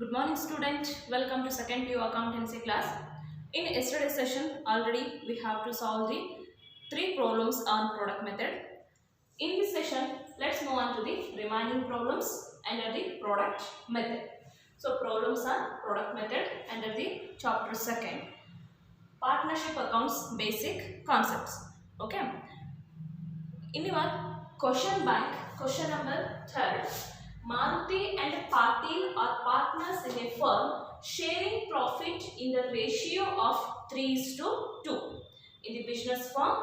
Good morning student, welcome to second PU accountancy class. In yesterday's session already we have to solve the three problems on product method. In this session let's move on to the remaining problems under the product method. So problems on product method under the chapter 2nd. Partnership accounts basic concepts. Okay. In your question bank, question number 3rd. Maruti and Patil are partners in a firm sharing profit in the ratio of 3:2. In the business firm,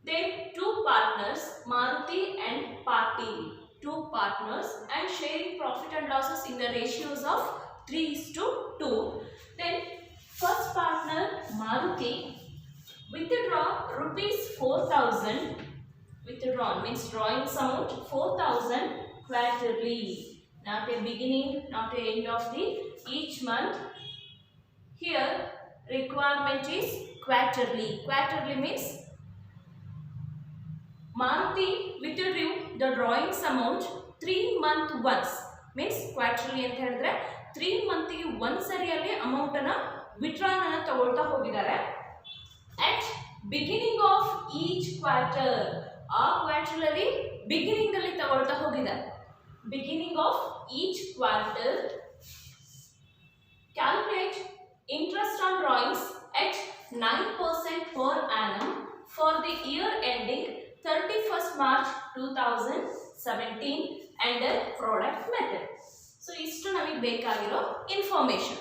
there are two partners, Maruti and Patil, two partners and sharing profit and losses in the ratios of 3:2. Then first partner Maruti withdraw rupees 4,000. Withdrawn means drawing amount 4,000 quarterly, not a beginning, not a end of the each month. Here requirement is quarterly. Quarterly means Maruti withdrew the drawings amount 3 months once. Means quarterly ಅಂತ ಹೇಳಿದ್ರೆ 3 month ಗೆ ಒಂದ್ಸರಿಯಲ್ಲಿ amount ಅನ್ನು withdrawn ಅನ್ನು ತಗೊಳ್ತಾ ಹೋಗಿದ್ದಾರೆ. At beginning of each quarter, ಆ quarter ಅಲ್ಲಿ beginning ಅಲ್ಲಿ ತಗೊಳ್ತಾ ಹೋಗಿದ್ದಾರೆ. Beginning of each quarter, calculate interest on drawings at 9% per annum for the year ending 31st March 2017 under product method. So ಇಷ್ಟು ನಮಗೆ ಬೇಕಾಗಿರೋ ಇನ್ಫಾರ್ಮೇಶನ್.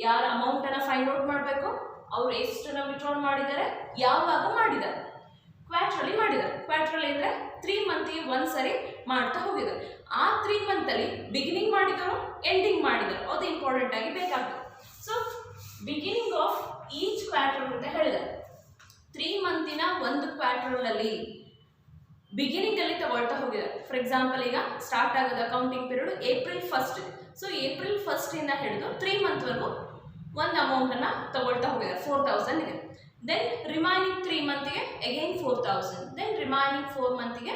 ಯಾರ ಅಮೌಂಟ್ ಅನ್ನು ಫೈಂಡ್ ಔಟ್ ಮಾಡಬೇಕು, ಅವರು ಎಷ್ಟನ್ನು ವಿತ್ಡ್ರಾ ಮಾಡಿದ್ದಾರೆ, ಯಾವಾಗ ಮಾಡಿದ್ದಾರೆ, ಕ್ವಾರ್ಟರ್ಲಿ ಮಾಡಿದ್ದಾರೆ. ಕ್ವಾರ್ಟರ್ಲಿ ಅಂದರೆ 3 ಮಂತ್ ಒಂದ್ಸರಿ ಮಾಡ್ತಾ ಹೋಗಿದ್ದಾರೆ. ಆ 3 ಮಂತಲ್ಲಿ ಬಿಗಿನಿಂಗ್ ಮಾಡಿದರು, ಎಂಡಿಂಗ್ ಮಾಡಿದರು, ಅದು ಇಂಪಾರ್ಟೆಂಟ್ ಆಗಿ ಬೇಕಾಗ್ತದೆ. So beginning of each quarter ಅಂತ ಹೇಳಿದ್ದಾರೆ. 3 ಮಂತಿನ ಒಂದು ಕ್ವಾರ್ಟರ್ನಲ್ಲಿ ಬಿಗಿನಿಂಗ್ ಅಲ್ಲಿ ತಗೊಳ್ತಾ ಹೋಗಿದ್ದಾರೆ. ಫಾರ್ ಎಕ್ಸಾಂಪಲ್ ಈಗ ಸ್ಟಾರ್ಟ್ ಆಗೋದು accounting period April 1st. So April 1st ಇಂದ ಹಿಡಿದು 3 ಮಂತ್ವರೆಗೂ ಒಂದು ಅಮೌಂಟನ್ನು ತಗೊಳ್ತಾ ಹೋಗಿದ್ದಾರೆ, 4,000 ಇದೆ. ದೆನ್ ರಿಮೈನಿಂಗ್ 3 ಮಂತ್ಗೆ ಅಗೈನ್ 4,000. ದೆನ್ ರಿಮೈನಿಂಗ್ 4 ಮಂತ್ಗೆ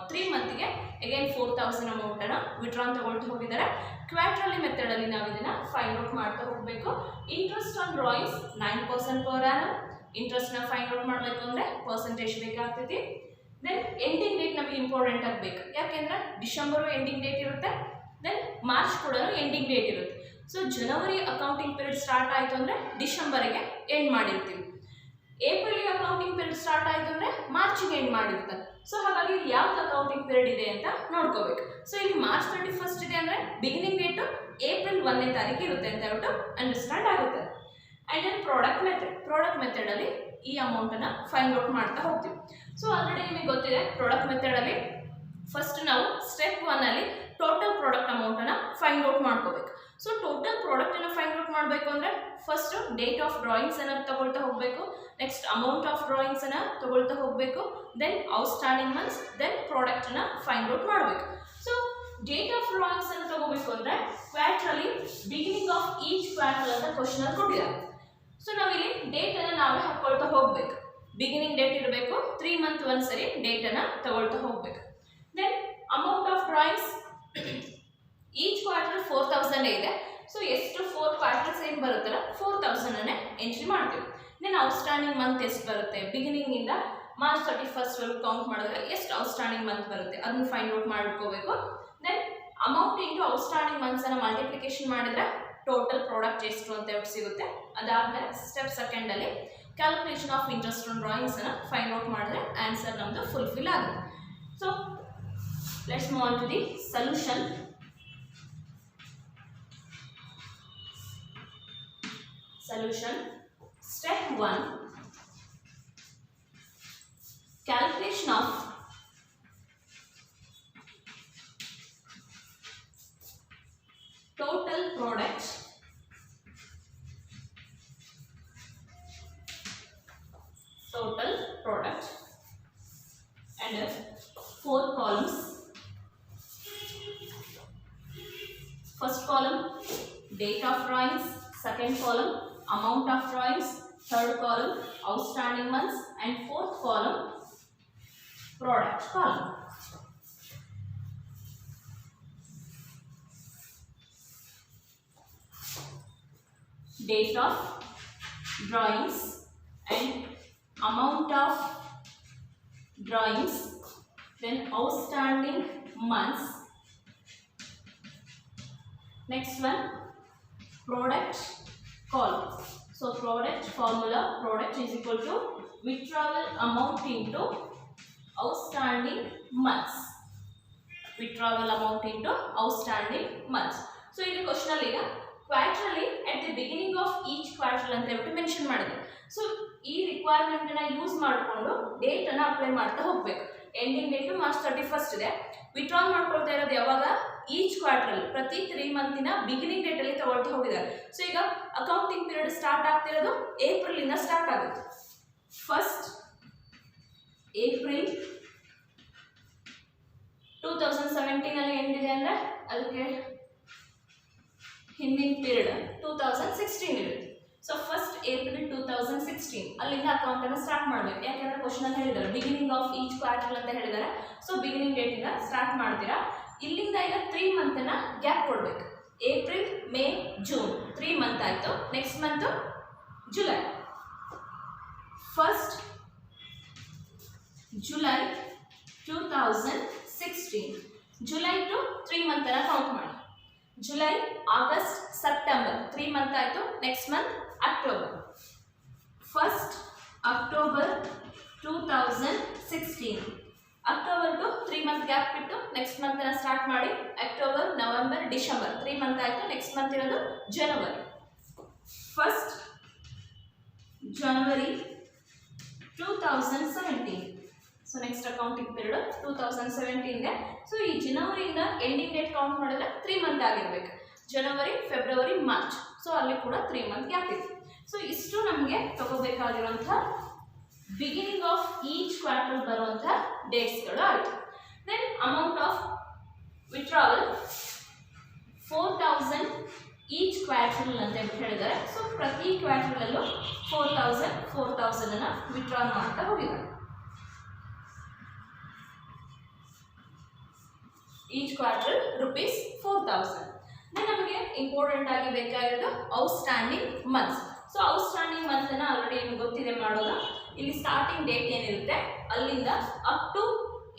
3 ಮಂತ್ಗೆ ಅಗೈನ್ 4,000 ಅಮೌಂಟನ್ನು ವಿತ್ಡ್ರಾನ್ ತಗೊಳ್ತಾ ಹೋಗಿದ್ದಾರೆ. ಕ್ವಾರ್ಟರ್ಲಿ ಮೆಥಡಲ್ಲಿ ನಾವು ಇದನ್ನು ಫೈಂಡ್ ಔಟ್ ಮಾಡ್ತಾ ಹೋಗಬೇಕು. Interest on drawings 9% per annum. ಇಂಟ್ರೆಸ್ಟ್ನ ಫೈಂಡ್ ಔಟ್ ಮಾಡಬೇಕು ಅಂದರೆ ಪರ್ಸೆಂಟೇಜ್ ಬೇಕಾಗ್ತೈತಿ. ದೆನ್ ಎಂಡಿಂಗ್ ಡೇಟ್ ನಮಗೆ ಇಂಪಾರ್ಟೆಂಟ್ ಆಗಬೇಕು, ಯಾಕೆಂದರೆ ಡಿಸೆಂಬರು ಎಂಡಿಂಗ್ ಡೇಟ್ ಇರುತ್ತೆ, ದೆನ್ ಮಾರ್ಚ್ ಕೂಡ ಎಂಡಿಂಗ್ ಡೇಟ್ ಇರುತ್ತೆ. So January accounting period start ಆಯಿತು ಅಂದರೆ ಡಿಸೆಂಬರಿಗೆ ಎಂಡ್ ಮಾಡಿರ್ತೀವಿ. ಏಪ್ರಿಲ್ಗೆ ಅಕೌಂಟಿಂಗ್ ಪೀರಿಯಡ್ ಸ್ಟಾರ್ಟ್ ಆಯಿತು ಅಂದರೆ ಮಾರ್ಚಿಗೆ ಎಂಡ್ ಮಾಡಿರ್ತಾರೆ. ಸೊ ಹಾಗಾಗಿ ಇಲ್ಲಿ ಯಾವ್ದು ಅಕೌಂಟಿಂಗ್ ಪೀರಿಯಡ್ ಇದೆ ಅಂತ ನೋಡ್ಕೋಬೇಕು. ಸೊ ಇಲ್ಲಿ ಮಾರ್ಚ್ 31st ಇದೆ ಅಂದರೆ ಬಿಗಿನಿಂಗ್ ಡೇಟು ಏಪ್ರಿಲ್ 1ನೇ ತಾರೀಕು ಇರುತ್ತೆ ಅಂತ ಹೇಳ್ಬಿಟ್ಟು ಅಂಡರ್ಸ್ಟ್ಯಾಂಡ್ ಆಗುತ್ತೆ. ಆ್ಯಂಡ್ ದೆನ್ ಪ್ರಾಡಕ್ಟ್ ಮೆಥಡಲ್ಲಿ ಈ ಅಮೌಂಟನ್ನು ಫೈಂಡ್ ಔಟ್ ಮಾಡ್ತಾ ಹೋಗ್ತೀವಿ. ಸೊ ಆಲ್ರೆಡಿ ನಿಮಗೆ ಗೊತ್ತಿದೆ, ಪ್ರಾಡಕ್ಟ್ ಮೆಥಡಲ್ಲಿ ಫಸ್ಟ್ ನಾವು ಸ್ಟೆಪ್ 1ಅಲ್ಲಿ ಟೋಟಲ್ ಪ್ರಾಡಕ್ಟ್ ಅಮೌಂಟನ್ನು ಫೈಂಡ್ ಔಟ್ ಮಾಡ್ಕೋಬೇಕು. ಸೊ ಟೋಟಲ್ ಪ್ರಾಡಕ್ಟನ್ನು ಫೈಂಡ್ ಔಟ್ ಮಾಡಬೇಕು ಅಂದರೆ ಫಸ್ಟ್ ಡೇಟ್ ಆಫ್ ಡ್ರಾಯಿಂಗ್ಸನ್ನು ತಗೊಳ್ತಾ ಹೋಗಬೇಕು, ನೆಕ್ಸ್ಟ್ ಅಮೌಂಟ್ ಆಫ್ ಡ್ರಾಯಿಂಗ್ಸನ್ನು ತಗೊಳ್ತಾ ಹೋಗಬೇಕು, ದೆನ್ ಔಟ್ಸ್ಟ್ಯಾಂಡಿಂಗ್ ಮಂತ್ಸ್, ದೆನ್ ಪ್ರಾಡಕ್ಟನ್ನು ಫೈಂಡ್ ಔಟ್ ಮಾಡಬೇಕು. ಸೊ ಡೇಟ್ ಆಫ್ ಡ್ರಾಯಿಂಗ್ಸನ್ನು ತಗೋಬೇಕು ಅಂದರೆ quarterly beginning of each quarter ಅಂತ ಕ್ವಶನ್ ಕೊಟ್ಟಿದ್ದಾರೆ. ಸೊ ನಾವಿಲ್ಲಿ ಡೇಟನ್ನು ನಾವೇ ಹಾಕ್ಕೊಳ್ತಾ ಹೋಗಬೇಕು. ಬಿಗಿನಿಂಗ್ ಡೇಟ್ ಇರಬೇಕು, 3 ಮಂತ್ ಒಂದ್ಸರಿ ಡೇಟನ್ನು ತಗೊಳ್ತಾ ಹೋಗಬೇಕು. Then amount of drawings each quarter 4,000 ಇದೆ. ಸೊ ಎಷ್ಟು 4 ಕ್ವಾರ್ಟರ್ಸ್ ಏನು ಬರುತ್ತಲ್ಲ 4,000 ಎಂಟ್ರಿ ಮಾಡ್ತೀವಿ. ದೆನ್ ಔಟ್ಸ್ಟ್ಯಾಂಡಿಂಗ್ ಮಂತ್ ಎಷ್ಟು ಬರುತ್ತೆ, ಬಿಗಿನಿಂಗಿಂದ ಮಾರ್ಚ್ 31st ವರೆಗೂ ಕೌಂಟ್ ಮಾಡಿದ್ರೆ ಎಷ್ಟು ಔಟ್ಸ್ಟ್ಯಾಂಡಿಂಗ್ ಮಂತ್ ಬರುತ್ತೆ ಅದನ್ನು ಫೈಂಡ್ ಔಟ್ ಮಾಡ್ಕೋಬೇಕು. ದೆನ್ ಅಮೌಂಟ್ ಇಂಟು ಔಟ್ಸ್ಟ್ಯಾಂಡಿಂಗ್ ಮಂತ್ಸನ್ನು ಮಲ್ಟಿಪ್ಲಿಕೇಶನ್ ಮಾಡಿದ್ರೆ ಟೋಟಲ್ ಪ್ರಾಡಕ್ಟ್ ಎಷ್ಟು ಅಂತ ಹೇಳಿ ಸಿಗುತ್ತೆ. ಅದಾದಮೇಲೆ ಸ್ಟೆಪ್ 2ಲ್ಲಿ ಕ್ಯಾಲ್ಕುಲೇಷನ್ ಆಫ್ ಇಂಟ್ರೆಸ್ಟ್ ಆನ್ ಡ್ರಾಯಿಂಗ್ಸನ್ನು ಫೈಂಡ್ ಔಟ್ ಮಾಡಿದ್ರೆ ಆನ್ಸರ್ ನಮ್ಮದು ಫುಲ್ಫಿಲ್ ಆಗುತ್ತೆ. So let's move on to the solution. Step 1, calculation of total product and 4 columns. First column date of drawings, second column amount of drawings, third column outstanding months, and fourth column product column. date of drawings and amount of drawings, then outstanding months. Next one, product call. So product formula, product is equal to withdrawal amount into outstanding months. Withdrawal amount into outstanding months. So ಇಲ್ಲಿ question ಅಲ್ಲಿ ಈಗ quarterly at the beginning of each quarter ಅಂತ ಹೇಳ್ಬಿಟ್ಟು mention ಮಾಡಿದೆ. So ಈ requirement ನ use ಮಾಡಿಕೊಂಡು date ಅನ್ನ ಅಪ್ಲೈ ಮಾಡ್ತಾ ಹೋಗ್ಬೇಕು. ಎಂಡಿಂಗ್ ಡೇಟ್ ಮಾರ್ಚ್ 31 ಇದೆ. ವಿತ್ಡ್ರಾ ಮಾಡ್ಕೊಳ್ತಾ ಇರೋದು ಯಾವಾಗ, ಈಚ್ ಕ್ವಾರ್ಟರ್ ಅಲ್ಲಿ ಪ್ರತಿ 3 ಮಂತಿನ ಬಿಗಿನಿಂಗ್ ಡೇಟ್ ಅಲ್ಲಿ ತಗೊಳ್ತಾ ಹೋಗಿದ್ದಾರೆ. ಸೊ ಈಗ ಅಕೌಂಟಿಂಗ್ ಪೀರಿಯಡ್ ಸ್ಟಾರ್ಟ್ ಆಗ್ತಿರೋದು ಏಪ್ರಿಲ್ ಇಂದ ಸ್ಟಾರ್ಟ್ ಆಗುತ್ತೆ. ಫಸ್ಟ್ ಏಪ್ರಿಲ್ 2017 ಅಲ್ಲಿ ಎಂಡಿದೆ ಅಂದ್ರೆ ಅದಕ್ಕೆ ಹಿಂದಿನ ಪೀರಿಯಡ್ 2016 ಇರುತ್ತೆ. ಸೊ ಫಸ್ಟ್ ಏಪ್ರಿಲ್ 2016 ಅಲ್ಲಿಂದ ಅಕೌಂಟ್ ಅನ್ನು ಸ್ಟಾರ್ಟ್ ಮಾಡಬೇಕು. ಯಾಕಂದ್ರೆ ಕ್ವಶನ್ ಅಲ್ಲಿ ಹೇಳಿದ್ದಾರೆ ಬಿಗಿನಿಂಗ್ ಆಫ್ ಈಚ್ ಕ್ವಾರ್ಟರ್ ಅಂತ ಹೇಳಿದ್ದಾರೆ. ಸೊ ಬಿಗಿನಿಂಗ್ ಡೇಟ್ ಇಂದ ಸ್ಟಾರ್ಟ್ ಮಾಡ್ತೀರಾ. ಇಲ್ಲಿಂದ ಈಗ 3 ಮಂತ್ ನ ಗ್ಯಾಪ್ ಕೊಡ್ಬೇಕು. ಏಪ್ರಿಲ್, ಮೇ, ಜೂನ್ 3 ಮಂತ್ ಆಯ್ತು. Next month July. First July 2016, July to 3 month ಅನ್ನ ಕೌಂಟ್ ಮಾಡಿ. ಜುಲೈ, ಆಗಸ್ಟ್, ಸೆಪ್ಟೆಂಬರ್ 3 ಮಂತ್ ಆಯ್ತು. Next month October. First October 2016, October to 3 month gap ಬಿಟ್ಟು ನೆಕ್ಸ್ಟ್ ಮಂತ್ ಅನ್ನ ಸ್ಟಾರ್ಟ್ ಮಾಡಿ. October, November, December 3 month ಆಯ್ತು. Next month ಇರೋದು ಜನವರಿ. First ಜನವರಿ 2017. So next accounting period 2017 ಇದೆ. ಸೊ ಈ ಜನವರಿಯಿಂದ ಎಂಡಿಂಗ್ ಡೇಟ್ ಕೌಂಟ್ ಮಾಡಿದ್ರೆ 3 ಮಂತ್ ಆಗಿರ್ಬೇಕು. ಜನವರಿ, ಫೆಬ್ರವರಿ, ಮಾರ್ಚ್. ಸೊ ಅಲ್ಲಿ ಕೂಡ 3 ಮಂತ್ ಗ್ಯಾಪ್ ಇದೆ. ಸೊ ಇಷ್ಟು ನಮಗೆ ತಗೋಬೇಕಾಗಿರುವಂಥ ಬಿಗಿನಿಂಗ್ ಆಫ್ ಈಚ್ ಕ್ವಾರ್ಟರ್ ಬರುವಂಥ ಡೇಟ್ಸ್ಗಳು ಆಯಿತು. Then amount of withdrawal 4000 each quarter ಅಂತ ಹೇಳಿದ್ದಾರೆ. ಸೊ ಪ್ರತಿ ಕ್ವಾರ್ಟರ್ಲಲ್ಲೂ 4000 ಅನ್ನ ವಿತ್ಡ್ರಾ ಮಾಡ್ತಾ ಹೋಗಿದ್ದಾರೆ. Each quarter rupees 4000. ದೆನ್ ನಮಗೆ ಇಂಪಾರ್ಟೆಂಟ್ ಆಗಿ ಬೇಕಾಗಿರೋದು outstanding months. So outstanding month ಅನ್ನ ಆಲ್ರೆಡಿ ನಿಮ್ಗೆ ಗೊತ್ತಿದೆ ಮಾಡೋದು. ಇಲ್ಲಿ ಸ್ಟಾರ್ಟಿಂಗ್ ಡೇಟ್ ಏನಿರುತ್ತೆ ಅಲ್ಲಿಂದ ಅಪ್ ಟು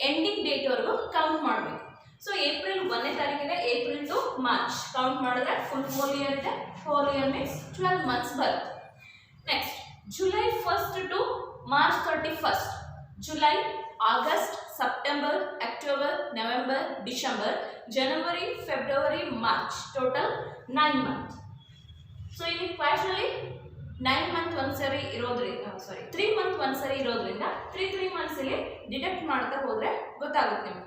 ಎಂಡಿಂಗ್ ಡೇಟ್ ವರೆಗೂ ಕೌಂಟ್ ಮಾಡಬೇಕು. ಸೊ ಏಪ್ರಿಲ್ 1ನೇ ತಾರೀಕಿದೆ. ಏಪ್ರಿಲ್ ಟು ಮಾರ್ಚ್ ಕೌಂಟ್ ಮಾಡಿದ್ರೆ ಫುಲ್ 4 ಇಯರ್ ಇದೆ. 4 ಇಯರ್ ಮೀನ್ಸ್ 12 ಮಂತ್ಸ್ ಬರುತ್ತೆ. Next July 1st to March 31st. July, August, September, October, November, December, January, February, March, total 9 month. So ಇಲ್ಲಿ quarterly 9 month ಒಂದ್ಸರಿ ಇರೋದ್ರಿಂದ 3 month ಒಂದ್ಸರಿ ಇರೋದ್ರಿಂದ 3 ಮಂತ್ಸ್ ಇಲ್ಲಿ deduct ಮಾಡ್ತಾ ಹೋದ್ರೆ ಗೊತ್ತಾಗುತ್ತೆ ನಿಮಗೆ.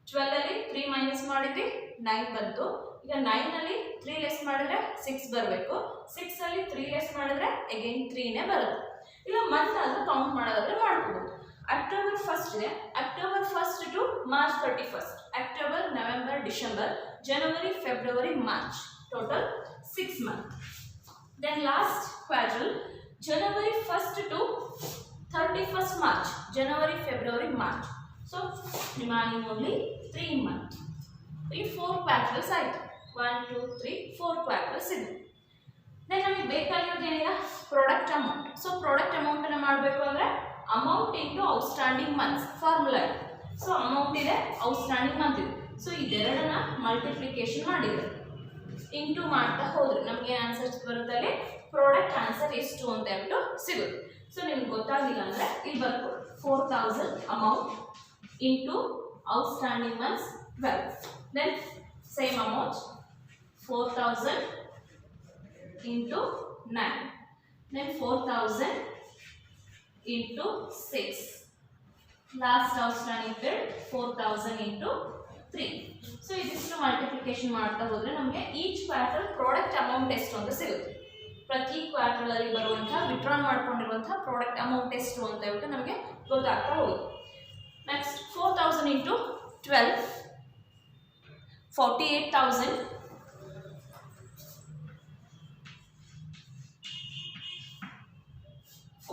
12 ಅಲ್ಲಿ 3 ಮೈನಸ್ ಮಾಡಿದ್ರಿ 9 ಬಂತು. ಈಗ 9 ಅಲ್ಲಿ 3 ಲೆಸ್ ಮಾಡಿದ್ರೆ 6 ಬರಬೇಕು. 6 ಅಲ್ಲಿ 3 ಲೆಸ್ ಮಾಡಿದ್ರೆ ಅಗೈನ್ 3ನೇ ಬರುತ್ತೆ. ಇಲ್ಲ ಮಂತ್ ಆದ್ರೂ ಕೌಂಟ್ ಮಾಡೋದಾದ್ರೆ ಮಾಡ್ಕೋಬಹುದು. ಅಕ್ಟೋಬರ್ 1st ಇದೆ. October 1st to March 31st. October, November, December, January, February, March, total 6 month. Then last quarter January 1st to 31st March. January, February, March. So remaining only 3 month. ಇಲ್ಲಿ 4 quarters ಆಯಿತು. 1 2 3 4 quarters ಇದೆ. Then ನಮಗೆ ಬೇಕಾಗಿರೋದು ಏನಿದೆ, product amount. So product amount ಅನ್ನು ಮಾಡಬೇಕು ಅಂದರೆ amount into outstanding months formula ಇದೆ. ಸೊ ಅಮೌಂಟ್ ಇದೆ, ಔಟ್ಸ್ಟ್ಯಾಂಡಿಂಗ್ ಮಂತ್ ಇದೆ. ಸೊ ಇದೆರಡನ್ನ ಮಲ್ಟಿಪ್ಲಿಕೇಶನ್ ಮಾಡಿದ್ರೆ ಇಂಟು ಮಾಡ್ತಾ ಹೋದ್ರೆ ನಮಗೆ ಆನ್ಸರ್ಸ್ ಬರುತ್ತೆ. ಅಲ್ಲಿ ಪ್ರಾಡಕ್ಟ್ ಆನ್ಸರ್ ಎಷ್ಟು ಅಂತ ಹೇಳ್ಬಿಟ್ಟು ಸಿಗುತ್ತೆ. ಸೊ ನಿಮ್ಗೆ ಗೊತ್ತಾಗಿಲ್ಲ ಅಂದರೆ ಇಲ್ಲಿ ಬರ್ಬೋದು 4000 amount into outstanding months 12. Then same amount 4000 into 9. Then 4000 into 6. Last outstanding period 4000 into 3. So ಇದಿಷ್ಟು ಮಲ್ಟಿಪ್ಲಿಕೇಶನ್ ಮಾಡ್ತಾ ಹೋದ್ರೆ ನಮಗೆ ಈಚ್ ಕ್ವಾರ್ಟರ್ ಪ್ರಾಡಕ್ಟ್ ಅಮೌಂಟ್ ಎಷ್ಟು ಅಂತ ಸಿಗುತ್ತೆ. ಪ್ರತಿ ಕ್ವಾರ್ಟರ್ ಅಲ್ಲಿ ಬರುವಂತಹ ವಿತ್ಡ್ರಾ ಮಾಡ್ಕೊಂಡಿರುವಂತಹ ಪ್ರಾಡಕ್ಟ್ ಅಮೌಂಟ್ ಎಷ್ಟು ಅಂತ ಹೇಳ್ಬಿಟ್ಟು ನಮಗೆ ಗೊತ್ತಾಗ್ತಾ ಹೋಗುತ್ತೆ. Next 4000 into 12 48,000.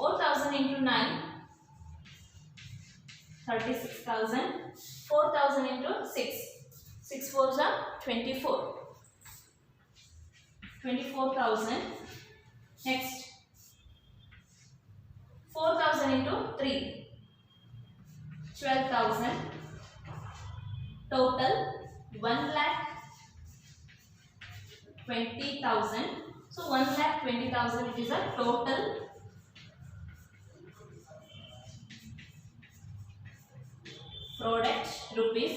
4,000 into 9 36,000. 4,000 into 6 6 4s are 24. 24,000 next 4000 into 3 12,000 total 1,20,000. So 1,20,000 it is a total product rupees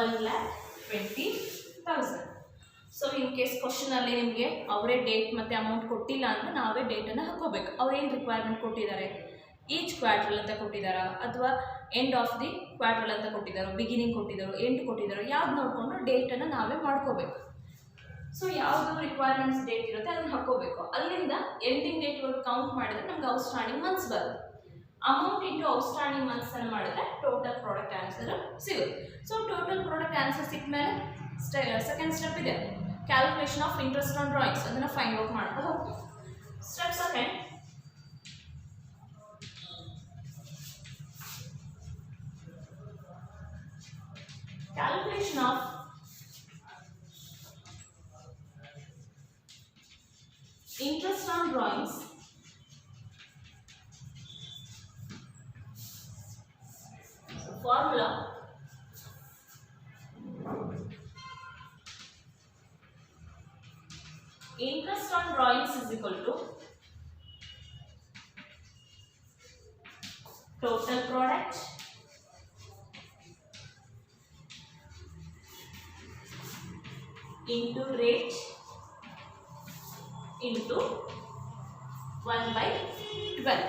1,20,000. So in case question ಅಲ್ಲಿ ನಿಮಗೆ ಅವರೇ ಡೇಟ್ ಮತ್ತೆ ಅಮೌಂಟ್ ಕೊಟ್ಟಿಲ್ಲ ಅಂದ್ರೆ ನಾವೇ ಡೇಟನ್ನು ಹಾಕೋಬೇಕು. ಅವ್ರು ಏನು ರಿಕ್ವೈರ್ಮೆಂಟ್ ಕೊಟ್ಟಿದ್ದಾರೆ, ಈಚ್ ಕ್ವಾರ್ಟರ್ ಅಂತ ಕೊಟ್ಟಿದ್ದಾರಾ ಅಥವಾ ಎಂಡ್ ಆಫ್ ದಿ ಕ್ವಾರ್ಟರ್ ಅಂತ ಕೊಟ್ಟಿದ್ದಾರೋ, ಬಿಗಿನಿಂಗ್ ಕೊಟ್ಟಿದ್ದಾರೋ, ಎಂಡ್ ಕೊಟ್ಟಿದ್ದಾರೋ, ಯಾವ್ದು ನೋಡಿಕೊಂಡು ಡೇಟನ್ನು ನಾವೇ ಮಾಡ್ಕೋಬೇಕು. ಸೊ ಯಾವುದು ರಿಕ್ವೈರ್ಮೆಂಟ್ಸ್ ಡೇಟ್ ಇರುತ್ತೆ ಅದನ್ನು ಹಾಕೋಬೇಕು. ಅಲ್ಲಿಂದ ಎಂಡಿಂಗ್ ಡೇಟ್ವರೆಗೂ ಕೌಂಟ್ ಮಾಡಿದ್ರೆ ನಮ್ಗೆ ಔಟ್ಸ್ಟ್ಯಾಂಡಿಂಗ್ ಮಂತ್ಸ್ ಬರುತ್ತೆ. ಅಮೌಂಟ್ ಇಂಟು ಔಟ್ಸ್ಟ್ಯಾಂಡಿಂಗ್ ಮಂತ್ಸ್ ಅನ್ನು ಮಾಡಿದ್ರೆ ಟೋಟಲ್ ಪ್ರಾಡಕ್ಟ್ ಆನ್ಸರ್ ಸಿಗುತ್ತೆ. ಸೊ ಟೋಟಲ್ ಪ್ರಾಡಕ್ಟ್ ಆನ್ಸರ್ ಸಿಕ್ಕ ಮೇಲೆ ಸೆಕೆಂಡ್ ಸ್ಟೆಪ್ ಇದೆ, calculation of interest on drawings. ಅದನ್ನು ಫೈಂಡ್ ಔಟ್ ಮಾಡ್ತಾ ಹೋಗ್ತೀವಿ. Step second, calculation of interest on drawings so formula interest on drawings is equal to total product into rate into 1/12.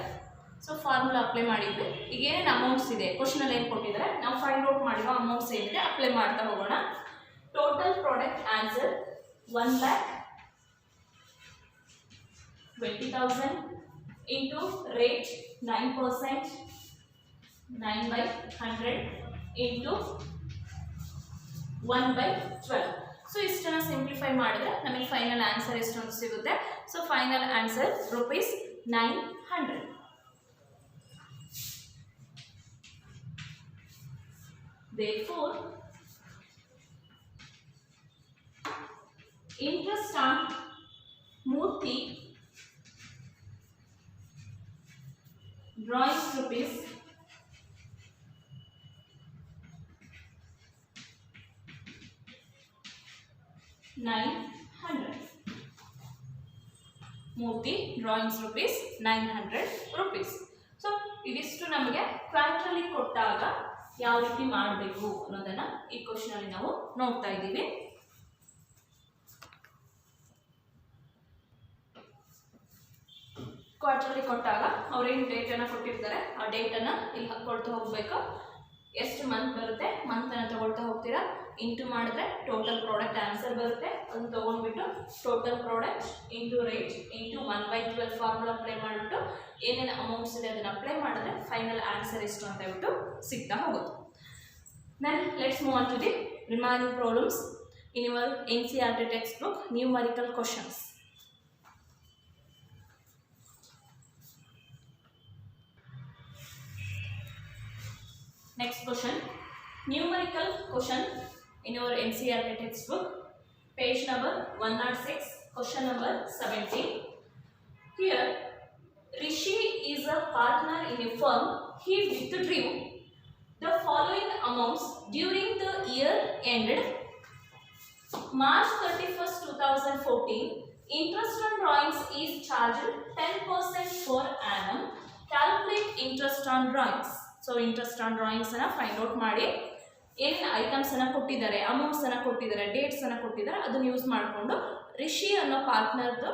So formula apply ಮಾಡಿದ್ವಿ. ಈಗ ಏನೇನು amounts ಇದೆ question ಅಲ್ಲಿ ಏನು ಕೊಟ್ಟಿದ್ದಾರೆ, ನಾವು ಫೈಂಡ್ ಔಟ್ ಮಾಡಿರೋ ಅಮೌಂಟ್ಸ್ ಏನಿದೆ ಅಪ್ಲೈ ಮಾಡ್ತಾ ಹೋಗೋಣ. Total product answer 1,20,000 into rate 9%, 9/100 into 1/12. So ಇಷ್ಟನ್ನು ಸಿಂಪ್ಲಿಫೈ ಮಾಡಿದ್ರೆ ನಮಗೆ ಫೈನಲ್ ಆನ್ಸರ್ ಎಷ್ಟು ಅಂತ ಸಿಗುತ್ತೆ. So final answer ₹900. Therefore, interest on Murthy drawings rupees 900. Murthy drawings rupees 900 rupees. So ಇದಿಷ್ಟು ನಮಗೆ ಕ್ವಾರ್ಟರ್ಲಿ ಕೊಟ್ಟಾಗ ಯಾವ ರೀತಿ ಮಾಡಬೇಕು ಅನ್ನೋದನ್ನ ಈ ಕ್ವಶನ್ ಅಲ್ಲಿ ನಾವು ನೋಡ್ತಾ ಇದ್ದೀವಿ. ಕ್ವಾರ್ಟರ್ಲಿ ಕೊಟ್ಟಾಗ ಅವ್ರೇನು ಡೇಟನ್ನು ಕೊಟ್ಟಿರ್ತಾರೆ ಆ ಡೇಟನ್ನು ಇಲ್ಲಿ ಹಾಕೊಳ್ತಾ ಹೋಗಬೇಕು. ಎಷ್ಟು ಮಂತ್ ಬರುತ್ತೆ ಮಂತನ್ನು ತಗೊಳ್ತಾ ಹೋಗ್ತೀರಾ, ಇಂಟು ಮಾಡಿದ್ರೆ ಟೋಟಲ್ ಪ್ರಾಡಕ್ಟ್ ಆನ್ಸರ್ ಬರುತ್ತೆ. ಅದನ್ನು ತೊಗೊಂಡ್ಬಿಟ್ಟು total product into rate into 1/12 formula apply ಮಾಡಿಬಿಟ್ಟು ಏನೇನು ಅಮೌಂಟ್ಸ್ ಇದೆ ಅದನ್ನು ಅಪ್ಲೈ ಮಾಡಿದ್ರೆ ಫೈನಲ್ ಆನ್ಸರ್ ಎಷ್ಟು ಅಂತ ಹೇಳ್ಬಿಟ್ಟು ಸಿಗ್ತಾ ಹೋಗುತ್ತೆ. Then let's move on to the remaining problems in your NCERT textbook numerical questions. Next question, numerical question in your NCERT textbook, page number 106, question number 17. Here, Rishi is a partner in a firm. He withdrew the following amounts during the year ended March 31st, 2014. Interest on drawings is charged 10% per annum. Calculate interest on drawings. So interest on ಡ್ರಾಯಿಂಗ್ಸನ್ನು find out ಮಾಡಿ ಏನೇನು ಐಟಮ್ಸನ್ನು ಕೊಟ್ಟಿದ್ದಾರೆ, ಅಮೌಂಟ್ಸನ್ನು ಕೊಟ್ಟಿದ್ದಾರೆ, ಡೇಟ್ಸನ್ನು ಕೊಟ್ಟಿದ್ದಾರೆ, ಅದನ್ನು use ಮಾಡಿಕೊಂಡು ರಿಷಿ ಅನ್ನೋ ಪಾರ್ಟ್ನರ್ದು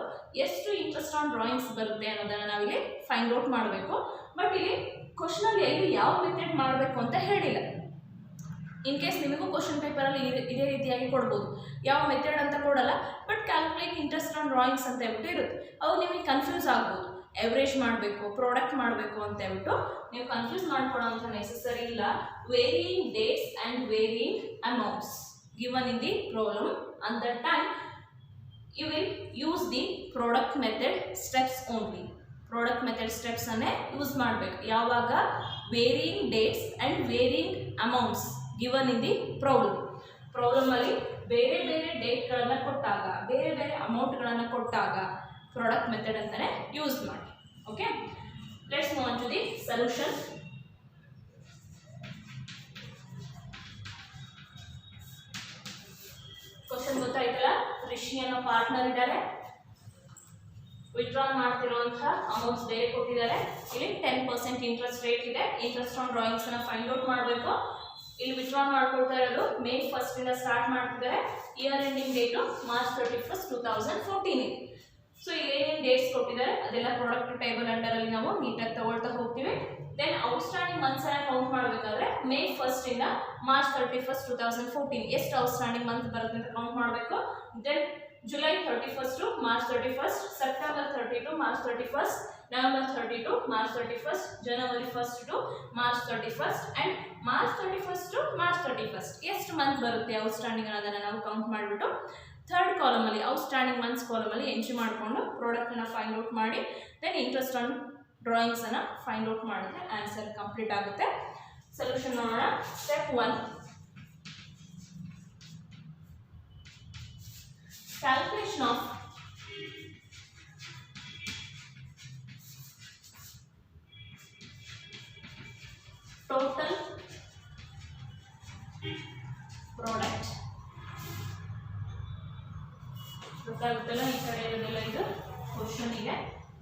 ಎಷ್ಟು ಇಂಟ್ರೆಸ್ಟ್ ಆನ್ ಡ್ರಾಯಿಂಗ್ಸ್ ಬರುತ್ತೆ ಅನ್ನೋದನ್ನು ನಾವಿಲ್ಲಿ ಫೈಂಡ್ ಔಟ್ ಮಾಡಬೇಕು. ಬಟ್ ಇಲ್ಲಿ ಕ್ವಶನಲ್ಲಿ ಎಲ್ಲಿ ಯಾವ ಮೆಥಡ್ ಮಾಡಬೇಕು ಅಂತ ಹೇಳಿಲ್ಲ. ಇನ್ ಕೇಸ್ ನಿಮಗೂ ಕ್ವಶನ್ ಪೇಪರಲ್ಲಿ ಇದೇ ರೀತಿಯಾಗಿ ಕೊಡ್ಬೋದು, ಯಾವ ಮೆಥಡ್ ಅಂತ ಕೊಡಲ್ಲ, but calculate interest on drawings ಅಂತ ಹೇಳ್ಬಿಟ್ಟು ಇರುತ್ತೆ. ಅವು ನಿಮಗೆ ಕನ್ಫ್ಯೂಸ್ ಆಗ್ಬೋದು, ಎವರೇಜ್ ಮಾಡಬೇಕು ಪ್ರಾಡಕ್ಟ್ ಮಾಡಬೇಕು ಅಂತ ಹೇಳ್ಬಿಟ್ಟು ನೀವು ಕನ್ಫ್ಯೂಸ್ ಮಾಡ್ಕೊಳ್ಳೋಂಥ ನೆಸೆಸರಿ ಇಲ್ಲ. Varying dates and varying amounts given in the problem at that time you will use the product method steps only. Product method ಸ್ಟೆಪ್ಸನ್ನೇ ಯೂಸ್ ಮಾಡಬೇಕು ಯಾವಾಗ varying dates and varying amounts given in the ಪ್ರಾಬ್ಲಮಲ್ಲಿ ಬೇರೆ ಬೇರೆ ಡೇಟ್ಗಳನ್ನು ಕೊಟ್ಟಾಗ, ಬೇರೆ ಬೇರೆ ಅಮೌಂಟ್ಗಳನ್ನು ಕೊಟ್ಟಾಗ ಪ್ರಾಡಕ್ಟ್ ಮೆಥಡ್ ಅಂತಾನೆ ಯೂಸ್ ಮಾಡಿ. Okay, let's move on to the solution. Question ಗೊತ್ತಾಯ್ತಲ್ಲ, ರಿಷಿ ಅನ್ನೋ ಪಾರ್ಟ್ನರ್ ಇದ್ದಾರೆ, ವಿತ್ಡ್ರಾ ಮಾಡ್ತಿರುವಂತಹ ಅಮೌಂಟ್ಸ್ ಬೇರೆ ಕೊಟ್ಟಿದ್ದಾರೆ, ಇಲ್ಲಿ 10% ಇಂಟ್ರೆಸ್ಟ್ ರೇಟ್ ಇದೆ, ಇಂಟ್ರೆಸ್ಟ್ ಆನ್ ಡ್ರಾಯಿಂಗ್ಸ್ ಅನ್ನ ಫೈಂಡ್ ಔಟ್ ಮಾಡಬೇಕು. ಇಲ್ಲಿ ವಿತ್ಡ್ರಾ ಮಾಡ್ಕೊಳ್ತಾ ಇರೋದು May 1st ಇಂದ ಸ್ಟಾರ್ಟ್ ಮಾಡ್ತಿದ್ದಾರೆ, year ending date March 31st, 2014 ಇದೆ. ಸೊ ಇಲ್ಲಿ ಏನೇನು ಡೇಟ್ಸ್ ಕೊಟ್ಟಿದ್ದಾರೆ ಅದೆಲ್ಲ ಪ್ರಾಡಕ್ಟ್ ಟೇಬಲ್ ಅಂಡರ್ ಅಲ್ಲಿ ನಾವು ನೀಟಾಗಿ ತಗೊಳ್ತಾ ಹೋಗ್ತೀವಿ. ದೆನ್ ಔಟ್ಸ್ಟ್ಯಾಂಡಿಂಗ್ ಮಂತ್ಸ್ ಅನ್ನ ಕೌಂಟ್ ಮಾಡಬೇಕಾದ್ರೆ May 1st ಇಂದ March 31st, 2014 ಎಷ್ಟು ಔಟ್ಸ್ಟ್ಯಾಂಡಿಂಗ್ ಮಂತ್ ಬರುತ್ತೆ ಅಂತ ಕೌಂಟ್ ಮಾಡಬೇಕು. Then July 31st to March 31st, September 30 to March 31st, November 30 to March 31st, January 1st to March 31st and March 31st to March 31st ಎಷ್ಟು month ಬರುತ್ತೆ outstanding ಅನ್ನೋದನ್ನ ನಾವು count ಮಾಡಿಬಿಟ್ಟು third column ಅಲ್ಲಿ outstanding months column ಅಲ್ಲಿ entry ಮಾಡಿಕೊಂಡು product ಅನ್ನ find out ಮಾಡಿ ದೆನ್ ಇಂಟ್ರೆಸ್ಟ್ ಆನ್ ಡ್ರಾಯಿಂಗ್ಸ್ ಅನ್ನ ಫೈಂಡ್ ಔಟ್ ಮಾಡಿದ್ರೆ ಆನ್ಸರ್ ಕಂಪ್ಲೀಟ್ ಆಗುತ್ತೆ. ಸೊಲ್ಯೂಷನ್ ನೋಡೋಣ. Step 1, calculation of total product. ಗೊತ್ತಾಗುತ್ತಲ್ಲ, ಈ ಕಡೆ ಇರೋದೆಲ್ಲ ಇದು ಕ್ವಶನ್ ಇದೆ,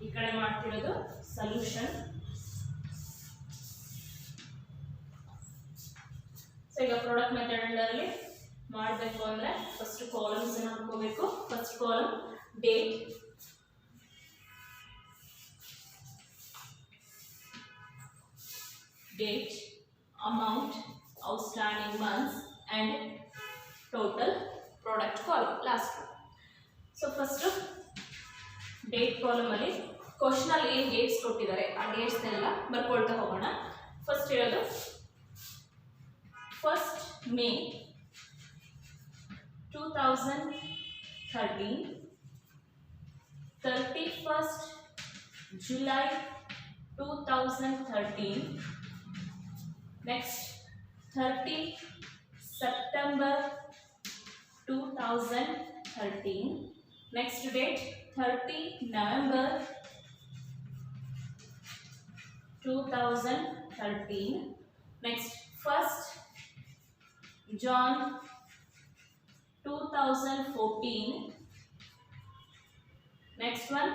ಈ ಕಡೆ ಮಾಡ್ತಿರೋದು ಸೊಲ್ಯೂಷನ್. ಸೊ ಈಗ ಪ್ರಾಡಕ್ಟ್ ಮೆಥಡ್ ಅಲ್ಲಿ ಮಾಡಬೇಕು ಅಂದರೆ ಫಸ್ಟ್ ಕಾಲಮ್ಸ್ ಹಾಕೋಬೇಕು. First column date, amount, outstanding months and total product column last. So first date ಕಾಲಮಲ್ಲಿ ಕ್ವಶನಲ್ಲಿ ಏನು ಡೇಟ್ಸ್ ಕೊಟ್ಟಿದ್ದಾರೆ ಆ ಡೇಟ್ಸ್ನೆಲ್ಲ ಬರ್ಕೊಳ್ತಾ ಹೋಗೋಣ. ಫಸ್ಟ್ ಇರೋದು 1st May 2013, 31st July 2013, next 30 September 2013, next date 30 November 2013, next 1st John 2014, next one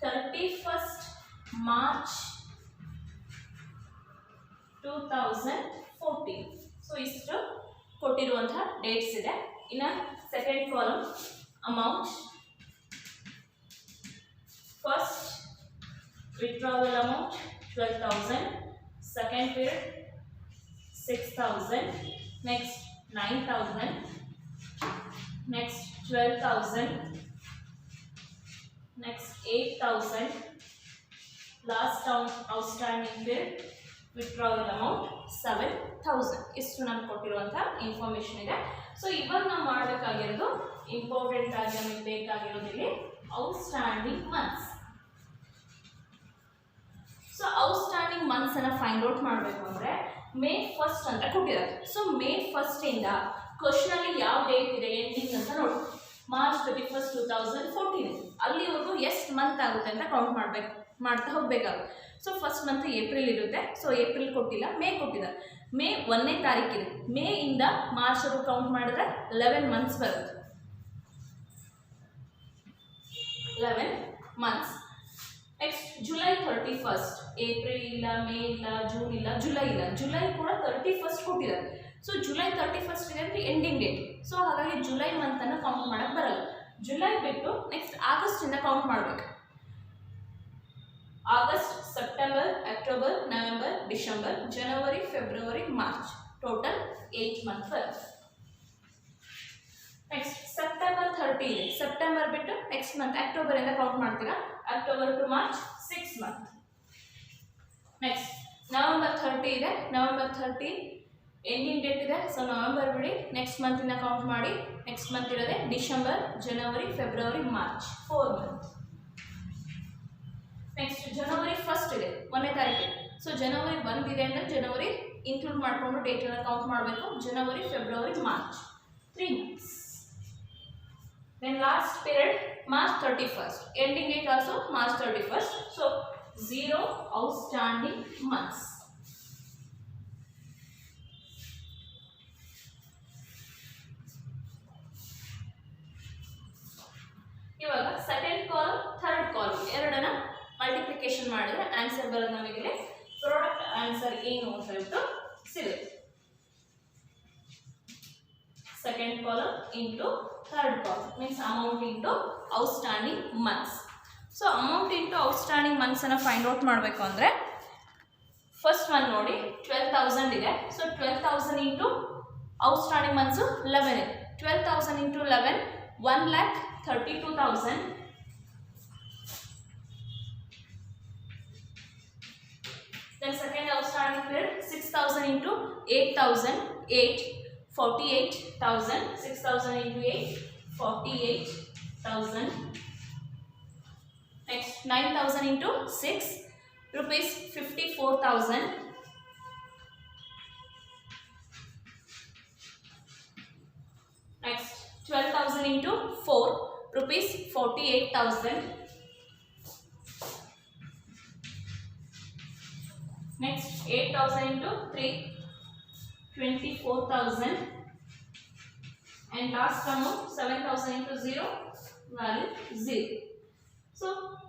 31st March 2014. So ಇಷ್ಟು ಕೊಟ್ಟಿರುವಂತಹ dates ಇದೆ. ಇನ್ನು second column amount, first withdrawal amount 12,000, second period 6,000, next 9,000, next 12,000, next 8,000, last outstanding bill withdrawal amount 7,000. ಇಷ್ಟು ನಮ್ಗೆ ಕೊಟ್ಟಿರುವಂಥ information ಇದೆ. So ಇವಾಗ ನಾವು ಮಾಡಬೇಕಾಗಿರೋದು ಇಂಪಾರ್ಟೆಂಟ್ ಆಗಿ ನಮಗೆ ಬೇಕಾಗಿರೋದು ಇಲ್ಲಿ outstanding months. So outstanding months ಅನ್ನ ಫೈಂಡ್ ಔಟ್ ಮಾಡಬೇಕು ಅಂದರೆ May 1st ಅಂತ ಕೊಟ್ಟಿದ್ದಾರೆ. ಸೊ May 1st ಇಂದ ಕ್ವಶನ್ ಅಲ್ಲಿ ಯಾವ ಡೇಟ್ ಇದೆ ಎಂಡಿಂಗ್ ಅಂತ ನೋಡಿ, March 31st, 2014 ಅಲ್ಲಿವರೆಗೂ ಎಷ್ಟು ಮಂತ್ ಆಗುತ್ತೆ ಅಂತ ಕೌಂಟ್ ಮಾಡ್ತಾ ಹೋಗಬೇಕಾಗುತ್ತೆ. ಸೊ ಫಸ್ಟ್ ಮಂತ್ ಏಪ್ರಿಲ್ ಇರುತ್ತೆ. ಸೊ ಏಪ್ರಿಲ್ ಕೊಟ್ಟಿಲ್ಲ, ಮೇ ಕೊಟ್ಟಿದ್ದಾರೆ. ಮೇ 1ನೇ ತಾರೀಕಿದೆ. ಮೇ ಇಂದ ಮಾರ್ಚ್ ಅವರು ಕೌಂಟ್ ಮಾಡಿದ್ರೆ 11 ಮಂತ್ಸ್ ಬರುತ್ತೆ. 11 months. Next July 31st, April ಇಲ್ಲ, ಮೇ ಇಲ್ಲ, ಜೂನ್ ಇಲ್ಲ, ಜುಲೈ ಇಲ್ಲ. ಜುಲೈ ಕೂಡ 31st ಕೊಟ್ಟಿದ್ದಾರೆ. ಸೊ ಜುಲೈ 31st ಇದೆ ಅಂದರೆ ಎಂಡಿಂಗ್ ಡೇಟ್. ಸೊ ಹಾಗಾಗಿ ಜುಲೈ ಮಂತನ್ನು ಕೌಂಟ್ ಮಾಡೋಕ್ಕೆ ಬರಲ್ಲ. ಜುಲೈ ಬಿಟ್ಟು ನೆಕ್ಸ್ಟ್ ಆಗಸ್ಟಿಂದ ಕೌಂಟ್ ಮಾಡಬೇಕು. August, September, October, November, December, January, February, March, total 8 month ಬರುತ್ತೆ. ನೆಕ್ಸ್ಟ್ ಸೆಪ್ಟೆಂಬರ್ 30 ಇದೆ. ಸೆಪ್ಟೆಂಬರ್ ಬಿಟ್ಟು ನೆಕ್ಸ್ಟ್ ಮಂತ್ ಅಕ್ಟೋಬರ್ ಇಂದ ಕೌಂಟ್ ಮಾಡ್ತೀರಾ. October to March 6 month. Next November 30 ಇದೆ. ನವೆಂಬರ್ 30 ಎಂಡಿಂಗ್ ಡೇಟ್ ಇದೆ. ಸೊ ನವೆಂಬರ್ ಬಿಡಿ, ನೆಕ್ಸ್ಟ್ ಮಂತಿಂದ ಕೌಂಟ್ ಮಾಡಿ. ನೆಕ್ಸ್ಟ್ ಮಂತ್ ಇರೋದೆ December, January, February, March, 4 month. Next ಜನವರಿ 1st ಇದೆ, 1ನೇ ತಾರೀಕು. ಸೊ ಜನವರಿ 1 ಇದೆ ಅಂದರೆ ಜನವರಿ ಇನ್ಕ್ಲೂಡ್ ಮಾಡಿಕೊಂಡು ಡೇಟನ್ನು ಕೌಂಟ್ ಮಾಡಬೇಕು. January, February, March, 3 months. then last period March 31st, ending date also March 31st, so 0 outstanding months. ಇವಾಗ ಸೆಕೆಂಡ್ ಕಾಲಮ್ ಥರ್ಡ್ ಕಾಲಮ್ ಎರಡನ್ನ multiplication ಮಾಡಿದ್ರೆ ಆನ್ಸರ್ ಬರೋದು ನಮಗೆ ಪ್ರಾಡಕ್ಟ್ ಆನ್ಸರ್ ಏನು ಅಂತ ಹೇಳ್ಬಿಟ್ಟು ಸಿಗುತ್ತೆ. Second column into third column means amount into outstanding months. So amount into outstanding months ಅನ್ನ ಫೈಂಡ್ ಔಟ್ ಮಾಡಬೇಕು ಅಂದ್ರೆ ಫಸ್ಟ್ ಒನ್ ನೋಡಿ 12,000 ಇದೆ. ಸೊ 12,000 ಇಂಟು ಔಟ್ಸ್ಟ್ಯಾಂಡಿಂಗ್ ಮಂತ್ಸ್ 11 ಇದೆ. 12,000 into 11 1,32,000. Then second outstanding period 6,000 into 8,000, 8 48,000. 6,000 into 8 48,000. Next 9,000 into 6 rupees 54,000. Next 12,000 into 4 rupees 48,000. Next 8,000 into 3 24,000. And last amount 7,000 into 0 value 0. So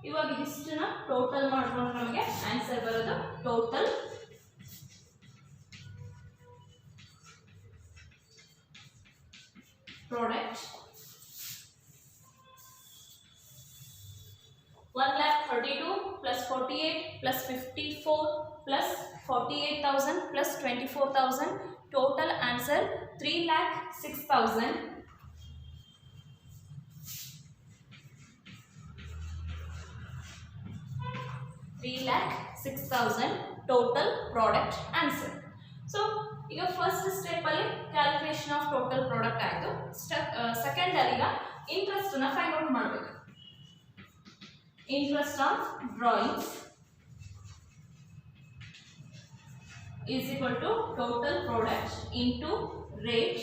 ಇವಾಗ ಇಷ್ಟನ್ನ total ಮಾಡ್ಕೊಂಡು ನಮಗೆ answer ಬರೋದು total product 1,32,000 plus 48 plus 54 plus 48,000 plus 24,000. Total answer 3,06,000. 3,06,000 total product answer. So ಈಗ first step ಅಲ್ಲಿ calculation of total product ಆಯಿತು. Second ಅಲ್ಲಿ ಈಗ interest ಅನ್ನ ಫೈಂಡ್ ಔಟ್ ಮಾಡಬೇಕು. Interest on drawings is equal to total product into rate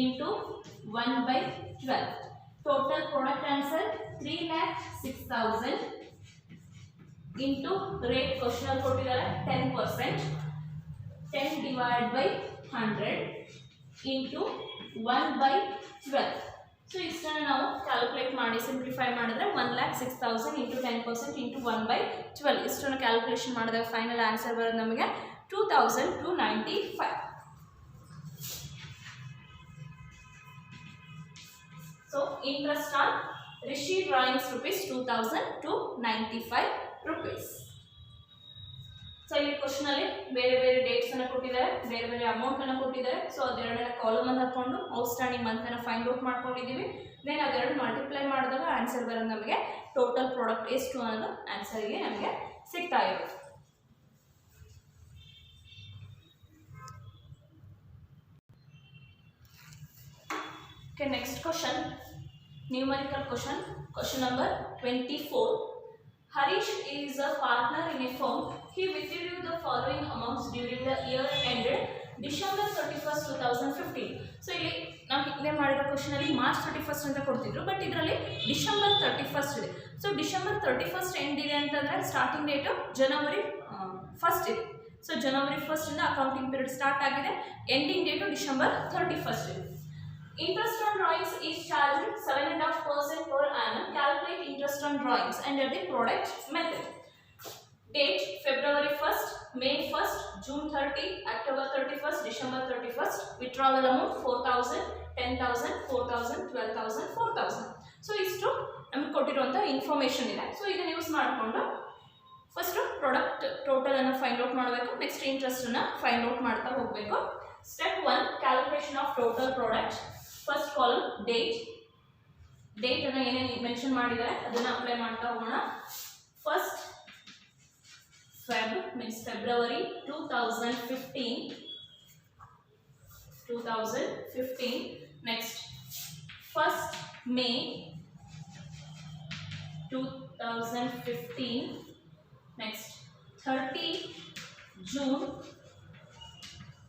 into 1/12. Total product answer 3,06,000 into rate question ಕೊಟ್ಟಿದ್ದಾರೆ 10%. 10 divided by 100 into 1/12. So ಇಷ್ಟನ್ನ ನಾವು calculate ಮಾಡಿ simplify ಮಾಡಿದ್ರೆ 1,06,000 into 10% into 1/12. ಇಷ್ಟನ್ನು ಕ್ಯಾಲ್ಕುಲೇಷನ್ ಮಾಡಿದಾಗ ಫೈನಲ್ ಆನ್ಸರ್ ಬರೋದು ನಮಗೆ 2,295. So interest on Rishi drawings rupees 2,295 rupees. So ಇಲ್ಲಿ question ಅಲ್ಲಿ ಬೇರೆ ಬೇರೆ ಡೇಟ್ಸ್ ಅನ್ನು ಕೊಟ್ಟಿದ್ದಾರೆ, ಬೇರೆ ಬೇರೆ ಅಮೌಂಟ್ ಅನ್ನು ಕೊಟ್ಟಿದ್ದಾರೆ. ಸೊ ಅದೆರಡನ್ನ ಕಾಲಮ್ ಅನ್ನು ಹಾಕೊಂಡು ಔಟ್ಸ್ಟ್ಯಾಂಡಿಂಗ್ ಮಂತ್ ಅನ್ನು ಫೈಂಡ್ ಔಟ್ ಮಾಡ್ಕೊಂಡಿದ್ದೀವಿ. ದೆನ್ ಅದೆರಡು ಮಲ್ಟಿಪ್ಲೈ ಮಾಡಿದಾಗ ಆನ್ಸರ್ ಬರೋದು ನಮಗೆ ಟೋಟಲ್ ಪ್ರಾಡಕ್ಟ್ ಎಷ್ಟು ಅನ್ನೋದು ಆನ್ಸರ್ಗೆ ನಮಗೆ ಸಿಗ್ತಾ ಇರುತ್ತೆ. Okay, next question, numerical question, question number 24. Harish is a partner in a firm. He withdrew the following amounts during the year ended December 31st, 2015. So ಇಲ್ಲಿ ನಾವು ಹಿಂದೆ ಮಾಡಿರೋ ಕ್ವಶನ್ ಅಲ್ಲಿ ಮಾರ್ಚ್ 31st ಅಂತ ಕೊಡ್ತಿದ್ರು, ಬಟ್ ಇದರಲ್ಲಿ ಡಿಸೆಂಬರ್ 31st ಇದೆ. So December 31st end ಇದೆ ಅಂತಂದ್ರೆ ಸ್ಟಾರ್ಟಿಂಗ್ ಡೇಟ್ ಜನವರಿ 1st ಇದೆ. ಸೊ ಜನವರಿ 1st ಇಂದ ಅಕೌಂಟಿಂಗ್ ಪೀರಿಯಡ್ ಸ್ಟಾರ್ಟ್ ಆಗಿದೆ, ಎಂಡಿಂಗ್ ಡೇಟು ಡಿಸೆಂಬರ್ 31st ಇದೆ. Interest on drawings is charged 7.5% per annum. Calculate interest on drawings under the product method. Date February 1st, May 1st, June 30, October 31st, December 31st. Withdrawal amount 4,000, 10,000, 4,000, 12,000, 4,000. So ಇಷ್ಟು ನಮಗೆ ಕೊಟ್ಟಿರುವಂಥ information ಇದೆ. So ಇದನ್ನು use ಮಾಡಿಕೊಂಡು first product total ಅನ್ನು find out ಮಾಡಬೇಕು, next interest ಅನ್ನು find out ಮಾಡ್ತಾ ಹೋಗಬೇಕು. Step 1 calculation of total product. First column date ಅನ್ನು ಏನೇನು ಮೆನ್ಷನ್ ಮಾಡಿದ್ದಾರೆ ಅದನ್ನು ಅಪ್ಲೈ ಮಾಡ್ತಾ ಹೋಗೋಣ. First Feb means February 2015. Next 1st May 2015. Next 30 June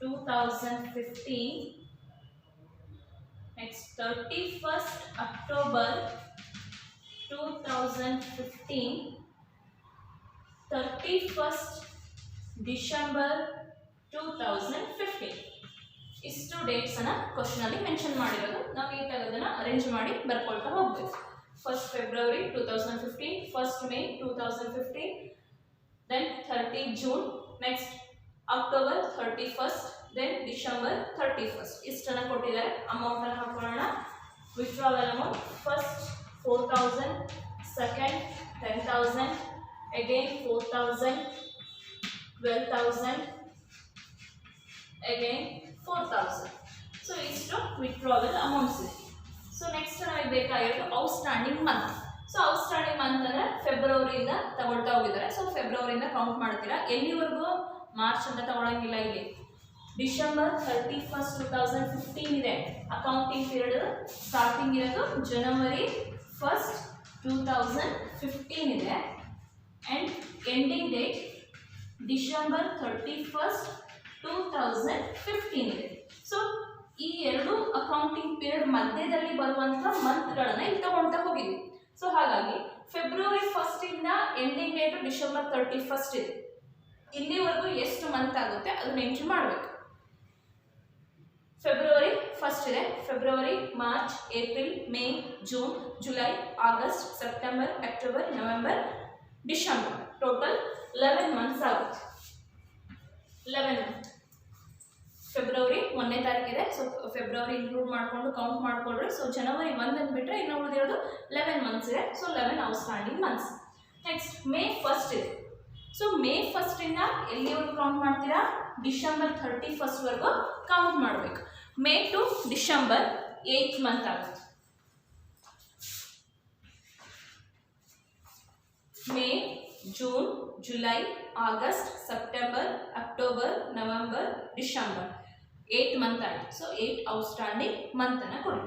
2015. next 31st October 2015, 31st December 2015. ಇಷ್ಟು ಡೇಟ್ಸ್ ಅನ್ನ ಕ್ವಶನ್ ಅಲ್ಲಿ ಮೆನ್ಷನ್ ಮಾಡಿರೋದು. ನಾವು ನೀಟಾಗಿ ಅದನ್ನ ಅರೇಂಜ್ ಮಾಡಿ ಬರ್ಕೊಳ್ತಾ ಹೋಗ್ಬೇಕು. 1st February 2015, 1st May 2015, then 30th June, next October 31st, then December 31st. ಇಷ್ಟನ್ನ ಕೊಟ್ಟಿದ್ದಾರೆ. ಅಮೌಂಟ್ ಅನ್ನು ಹಾಕೊಳ್ಳೋಣ. Withdrawal amount first 4000, second 10,000, again 4,000, 12,000, again 4,000. So ಇಷ್ಟು ವಿತ್ಡ್ರಾವಲ್ ಅಮೌಂಟ್ಸ್ ಇದೆ. ಸೊ ನೆಕ್ಸ್ಟ್ ನಮಗೆ ಬೇಕಾಗಿರೋದು outstanding month. So outstanding month ಅಂದರೆ ಫೆಬ್ರವರಿಯಿಂದ ತಗೊಳ್ತಾ ಹೋಗಿದ್ದಾರೆ. ಸೊ ಫೆಬ್ರವರಿಯಿಂದ ಕೌಂಟ್ ಮಾಡ್ತೀರಾ. ಎಲ್ಲಿವರೆಗೂ? ಮಾರ್ಚ್ ಅಂತ ತಗೊಳಂಗಿಲ್ಲ ಇಲ್ಲಿ. ಡಿಸೆಂಬರ್ 31st 2015 ಇದೆ. ಅಕೌಂಟಿಂಗ್ ಪೀರಿಯಡ್ ಸ್ಟಾರ್ಟಿಂಗ್ ಇರೋದು ಜನವರಿ 1st 2015 ಇದೆ and ending date December 31st 2015 ಇದೆ. ಸೊ ಈ ಎರಡು ಅಕೌಂಟಿಂಗ್ ಪೀರಿಯಡ್ ಮಧ್ಯದಲ್ಲಿ ಬರುವಂಥ ಮಂತ್ಗಳನ್ನು ಇಲ್ಲಿ ತಗೊಳ್ತಾ ಹೋಗಿದ್ವಿ. ಸೊ ಹಾಗಾಗಿ ಫೆಬ್ರವರಿ 1st ಇಂದ ಎಂಡಿಂಗ್ ಡೇಟು ಡಿಸೆಂಬರ್ 31st ಇದೆ. ಇಲ್ಲಿವರೆಗೂ ಎಷ್ಟು ಮಂತ್ ಆಗುತ್ತೆ ಅದನ್ನ ಎಂಟ್ರಿ ಮಾಡಬೇಕು. ಫೆಬ್ರವರಿ 1st ಇದೆ. February, March, April, May, June, July, August, September, October, November, December. Total 11 months ಆಗುತ್ತೆ. 11 ಮಂತ್. ಫೆಬ್ರವರಿ 1ನೇ ತಾರೀಕಿದೆ. ಸೊ ಫೆಬ್ರವರಿ ಇನ್ಕ್ಲೂಡ್ ಮಾಡಿಕೊಂಡು ಕೌಂಟ್ ಮಾಡಿಕೊಂಡ್ರೆ ಸೊ ಜನವರಿ 1 ಅಂದ್ಬಿಟ್ರೆ ಇನ್ನು ಉಳಿದಿರೋದು 11 ಮಂತ್ಸ್ ಇದೆ. So 11 outstanding months. Next May 1st ಇದೆ. ಸೊ ಮೇ 1st ಇಂದ ಎಲ್ಲಿವರೆಗೂ ಕೌಂಟ್ ಮಾಡ್ತೀರಾ? ಡಿಸೆಂಬರ್ 31st ವರೆಗೂ ಕೌಂಟ್ ಮಾಡಬೇಕು. May to December 8th month ಆಗುತ್ತೆ. May, June, July, August, September, October, November, December 8 month ಆಯಿತು. ಸೊ 8 ಔಟ್ಸ್ಟ್ಯಾಂಡಿಂಗ್ ಮಂತನ್ನು ಕೊಡಿ.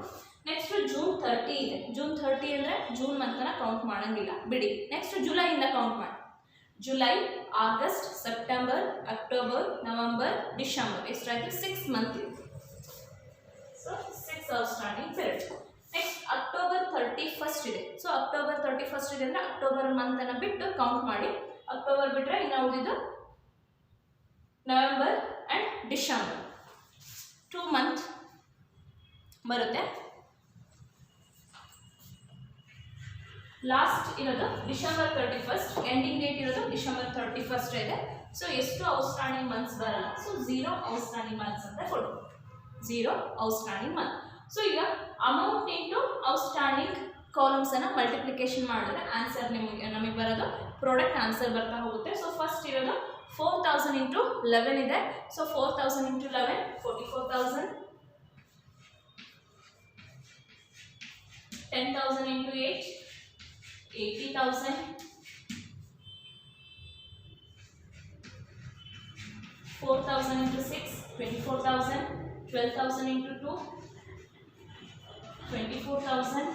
ನೆಕ್ಸ್ಟ್ ಜೂನ್ 30 ಇದೆ. ಜೂನ್ 30 ಅಂದರೆ ಜೂನ್ ಮಂತನ್ನು ಕೌಂಟ್ ಮಾಡೋಂಗಿಲ್ಲ, ಬಿಡಿ. ನೆಕ್ಸ್ಟ್ ಜುಲೈಯಿಂದ ಕೌಂಟ್ ಮಾಡಿ. July, August, September, October, November, December ಎಷ್ಟಾಯಿತು? 6 ಮಂತ್ ಇದೆ. So 6 outstanding period. Next October 31st ಇದೆ. ಸೊ ಅಕ್ಟೋಬರ್ 31st ಇದೆ ಅಂದರೆ ಅಕ್ಟೋಬರ್ ಮಂತನ್ನು ಬಿಟ್ಟು ಕೌಂಟ್ ಮಾಡಿ. ಅಕ್ಟೋಬರ್ ಬಿಟ್ಟರೆ ಇನ್ನು ಉಳಿದಿದ್ದು ನವೆಂಬರ್ ಆ್ಯಂಡ್ ಡಿಸೆಂಬರ್ 2 ಮಂತ್ ಬರುತ್ತೆ. ಲಾಸ್ಟ್ ಇರೋದು ಡಿಸೆಂಬರ್ 31st, ಎಂಡಿಂಗ್ ಡೇಟ್ ಇರೋದು ಡಿಸೆಂಬರ್ 31st ಇದೆ. ಸೊ ಎಷ್ಟು ಔಟ್ಸ್ಟ್ಯಾಂಡಿಂಗ್ ಮಂತ್ಸ್ ಬರಲ್ಲ. ಸೊ 0 ಔಟ್ಸ್ಟ್ಯಾಂಡಿಂಗ್ ಮಂತ್ಸ್ ಅಂತ ಕೊಡು. 0 ಔಟ್ಸ್ಟ್ಯಾಂಡಿಂಗ್ ಮಂತ್. ಸೊ ಈಗ ಅಮೌಂಟ್ ಇಂಟು ಔಟ್ಸ್ಟ್ಯಾಂಡಿಂಗ್ ಕಾಲಮ್ಸ್ ಅನ್ನು ಮಲ್ಟಿಪ್ಲಿಕೇಶನ್ ಮಾಡಿದ್ರೆ ಆನ್ಸರ್ ನಮಗೆ ಬರೋದು ಪ್ರಾಡಕ್ಟ್ ಆನ್ಸರ್ ಬರ್ತಾ ಹೋಗುತ್ತೆ. ಸೊ ಫಸ್ಟ್ ಇರೋದು 4,000 ಇಂಟು 11 ಇದೆ. So 4,000 into 11 44,000, 10,000 into 8 80,000, 4,000 into 6 24,000, 12,000 into 2 24,000,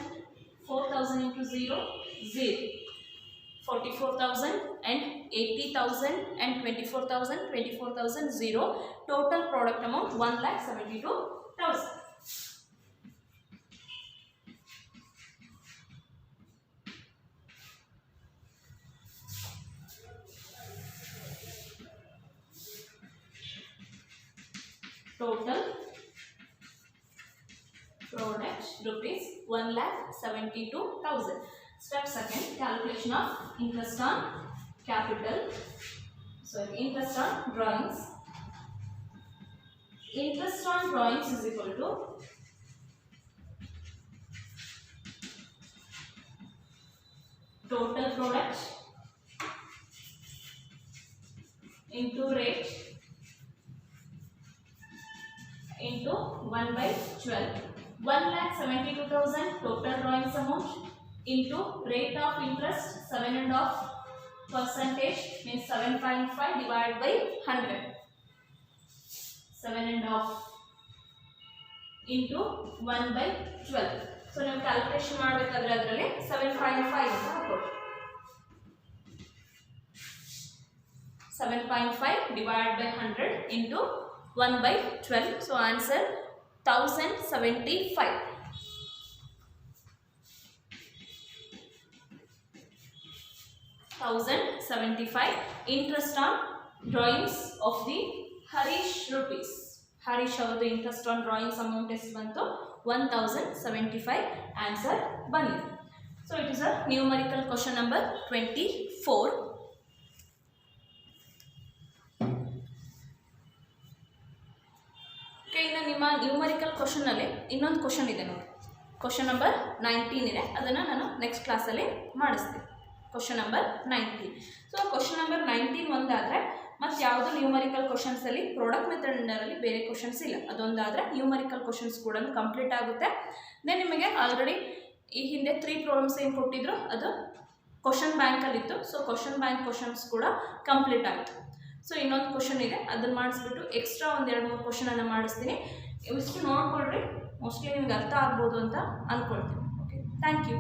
4,000 into 0 0, 44,000 and 80,000 and 24,000 24,000 0. Total product amount 1,72,000. Total product rupees 1,72,000. Step second, calculation of interest on capital. So interest on drawings. Interest on drawings is equal to total product into rate into 1/12. 1,72,000 total drawings amount into rate of interest 7.5% means 7.5 divided by 100. 7.5 into 1/12. So ನಾವು calculation ಮಾಡಬೇಕಾದ್ರೆ ಅದರಲ್ಲಿ 7.5 ಅಂತ ಹಾಕೊಳ್ಳಿ. 7.5 divided by 100 into 1/12. So answer 1075. 1075. Interest on drawings of the Harish rupees. Harish ಅವರದು interest on drawings amount ಎಷ್ಟು ಬಂತು 1075 answer ಬಂದಿದೆ. So it is a numerical question number 24. ಇನ್ನು ನಿಮ್ಮ ನ್ಯೂಮರಿಕಲ್ ಕ್ವಶನಲ್ಲಿ ಇನ್ನೊಂದು ಕ್ವಶನ್ ಇದೆ ನೋಡಿ, ಕ್ವಶನ್ ನಂಬರ್ 19 ಇದೆ, ಅದನ್ನು ನಾನು ನೆಕ್ಸ್ಟ್ ಕ್ಲಾಸಲ್ಲಿ ಮಾಡಿಸ್ತೀನಿ. Question number 19. So question number 19 ಒಂದಾದರೆ ಮತ್ತು ಯಾವುದು ನ್ಯೂಮರಿಕಲ್ ಕ್ವಶನ್ಸಲ್ಲಿ ಪ್ರಾಡಕ್ಟ್ ಮೆಥಡಲ್ಲಿ ಬೇರೆ ಕ್ವಶನ್ಸ್ ಇಲ್ಲ, ಅದೊಂದಾದರೆ ನ್ಯೂಮರಿಕಲ್ ಕ್ವಶನ್ಸ್ ಕೂಡ ಕಂಪ್ಲೀಟ್ ಆಗುತ್ತೆ. ದೆನ್ ನಿಮಗೆ ಆಲ್ರೆಡಿ ಈ ಹಿಂದೆ 3 ಪ್ರಾಬ್ಲಮ್ಸ್ ಏನು ಕೊಟ್ಟಿದ್ರು ಅದು ಕ್ವಶನ್ ಬ್ಯಾಂಕಲ್ಲಿತ್ತು. ಸೊ ಕ್ವಶನ್ ಬ್ಯಾಂಕ್ ಕ್ವಶನ್ಸ್ ಕೂಡ ಕಂಪ್ಲೀಟ್ ಆಯಿತು. ಸೊ ಇನ್ನೊಂದು ಕ್ವಶನ್ ಇದೆ, ಅದನ್ನು ಮಾಡಿಸ್ಬಿಟ್ಟು ಎಕ್ಸ್ಟ್ರಾ ಒಂದು 2-3 ಕ್ವಶನನ್ನು ಮಾಡಿಸ್ತೀನಿ. ಇವಿಷ್ಟು ನೋಡ್ಕೊಳ್ರಿ, ಮೋಸ್ಟ್ಲಿ ನಿಮ್ಗೆ ಅರ್ಥ ಆಗ್ಬೋದು ಅಂತ ಅಂದ್ಕೊಳ್ತೀನಿ. Okay, thank you.